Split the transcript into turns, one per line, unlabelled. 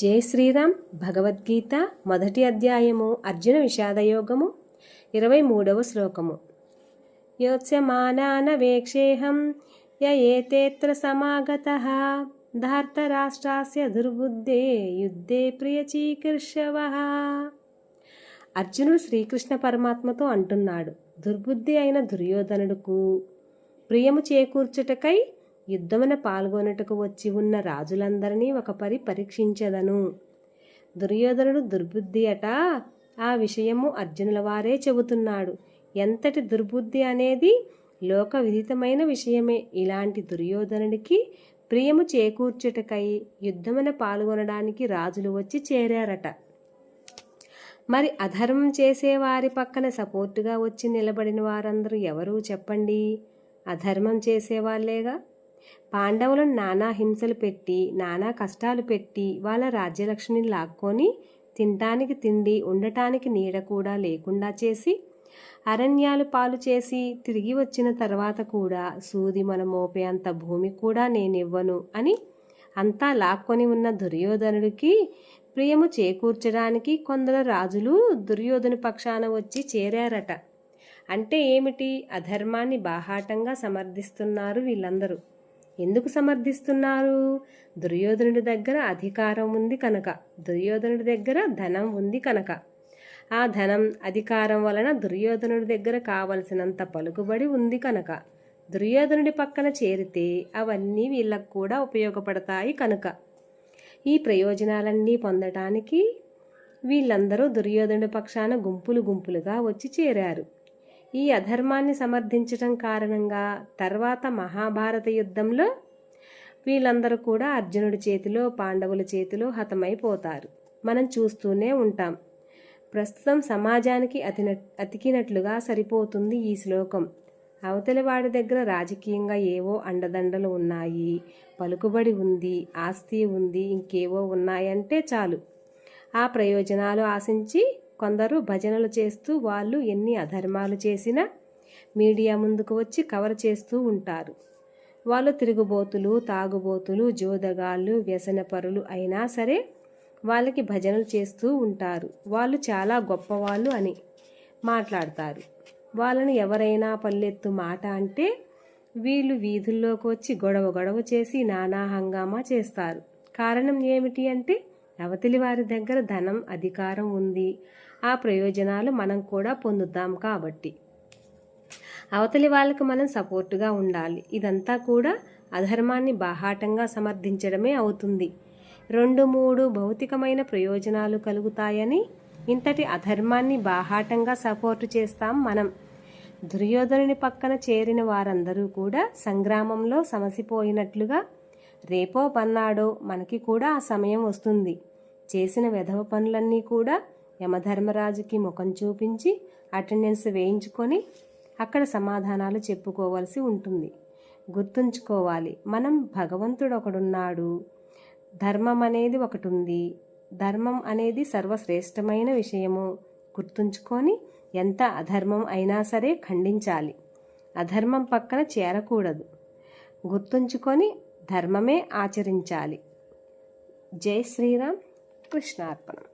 జై శ్రీరామ్. భగవద్గీత మొదటి అధ్యాయము అర్జున విషాదయోగము 23వ శ్లోకము. యోత్స్యమానానవేక్షేహం యయేతేత్ర సమాగతః ధార్తరాష్ట్రాస్య దుర్బుద్ధే యుద్ధే ప్రియచీకర్షవః. అర్జునుడు శ్రీకృష్ణ పరమాత్మతో అంటున్నాడు, దుర్బుద్ధి అయిన దుర్యోధనుడుకు ప్రియము చేకూర్చుటకై యుద్ధమున పాల్గొనుటకు వచ్చి ఉన్న రాజులందరినీ ఒక పరీక్షించదను. దుర్యోధనుడు దుర్బుద్ధి అట. ఆ విషయము అర్జునుల వారే చెబుతున్నాడు. ఎంతటి దుర్బుద్ధి అనేది లోక విదితమైన విషయమే. ఇలాంటి దుర్యోధనుడికి ప్రియము చేకూర్చుటకై యుద్ధమున పాల్గొనడానికి రాజులు వచ్చి చేరారట. మరి అధర్మం చేసేవారి పక్కన సపోర్టుగా వచ్చి నిలబడిన వారందరూ ఎవరు చెప్పండి? అధర్మం చేసేవాళ్లేగా. పాండవులను నానా హింసలు పెట్టి నానా కష్టాలు పెట్టి వాళ్ళ రాజ్యలక్ష్మిని లాక్కొని తినటానికి తిండి ఉండటానికి నీడ కూడా లేకుండా చేసి అరణ్యాలు పాలు చేసి తిరిగి వచ్చిన తర్వాత కూడా సూది మన మోపే అంత భూమి కూడా నేనివ్వను అని అంతా లాక్కొని ఉన్న దుర్యోధనుడికి ప్రియము చేకూర్చడానికి కొందరు రాజులు దుర్యోధను పక్షాన వచ్చి చేరారట. అంటే ఏమిటి? అధర్మాన్ని బాహాటంగా సమర్థిస్తున్నారు వీళ్ళందరూ. ఎందుకు సమర్థిస్తున్నారు? దుర్యోధనుడి దగ్గర అధికారం ఉంది కనుక, దుర్యోధనుడి దగ్గర ధనం ఉంది కనుక. ఆ ధనం అధికారం వలన దుర్యోధనుడి దగ్గర కావలసినంత పలుకుబడి ఉంది కనుక, దుర్యోధనుడి పక్కన చేరితే అవన్నీ వీళ్ళకు కూడా ఉపయోగపడతాయి కనుక, ఈ ప్రయోజనాలన్నీ పొందటానికి వీళ్ళందరూ దుర్యోధనుడి పక్షాన గుంపులు గుంపులుగా వచ్చి చేరారు. ఈ అధర్మాన్ని సమర్థించటం కారణంగా తర్వాత మహాభారత యుద్ధంలో వీళ్ళందరూ కూడా అర్జునుడి చేతిలో పాండవుల చేతిలో హతమైపోతారు. మనం చూస్తూనే ఉంటాం. ప్రస్తుతం సమాజానికి అతికినట్లుగా సరిపోతుంది ఈ శ్లోకం. అవతలి వాడి దగ్గర రాజకీయంగా ఏవో అండదండలు ఉన్నాయి, పలుకుబడి ఉంది, ఆస్తి ఉంది, ఇంకేవో ఉన్నాయంటే చాలు, ఆ ప్రయోజనాలు ఆశించి కొందరు భజనలు చేస్తూ వాళ్ళు ఎన్ని అధర్మాలు చేసినా మీడియా ముందుకు వచ్చి కవర్ చేస్తూ ఉంటారు. వాళ్ళు తిరుగుబోతులు, తాగుబోతులు, జోదగాళ్ళు, వ్యసనపరులు అయినా సరే వాళ్ళకి భజనలు చేస్తూ ఉంటారు. వాళ్ళు చాలా గొప్పవాళ్ళు అని మాట్లాడతారు. వాళ్ళని ఎవరైనా పల్లెత్తు మాట అంటే వీళ్ళు వీధుల్లోకి వచ్చి గొడవ చేసి నానా హంగామా చేస్తారు. కారణం ఏమిటి అంటే అవతలి వారి దగ్గర ధనం, అధికారం ఉంది, ఆ ప్రయోజనాలు మనం కూడా పొందుతాం కాబట్టి అవతలి వాళ్ళకు మనం సపోర్టుగా ఉండాలి. ఇదంతా కూడా అధర్మాన్ని బాహాటంగా సమర్థించడమే అవుతుంది. 2-3 భౌతికమైన ప్రయోజనాలు కలుగుతాయని ఇంతటి అధర్మాన్ని బాహాటంగా సపోర్టు చేస్తాం మనం. దుర్యోధనుని పక్కన చేరిన వారందరూ కూడా సంగ్రామంలో సమసిపోయినట్లుగా రేపో పన్నాడో మనకి కూడా ఆ సమయం వస్తుంది. చేసిన వెధవ పనులన్నీ కూడా యమధర్మరాజుకి ముఖం చూపించి అటెండెన్స్ వేయించుకొని అక్కడ సమాధానాలు చెప్పుకోవాల్సి ఉంటుంది. గుర్తుంచుకోవాలి, మనం భగవంతుడు ఒకడున్నాడు, ధర్మం అనేది ఒకటి ఉంది, ధర్మం అనేది సర్వశ్రేష్టమైన విషయము. గుర్తుంచుకొని ఎంత అధర్మం అయినా సరే ఖండించాలి, అధర్మం పక్కన చేరకూడదు. గుర్తుంచుకొని ధర్మమే ఆచరించాలి. జై శ్రీరామ్. కృష్ణార్పణం.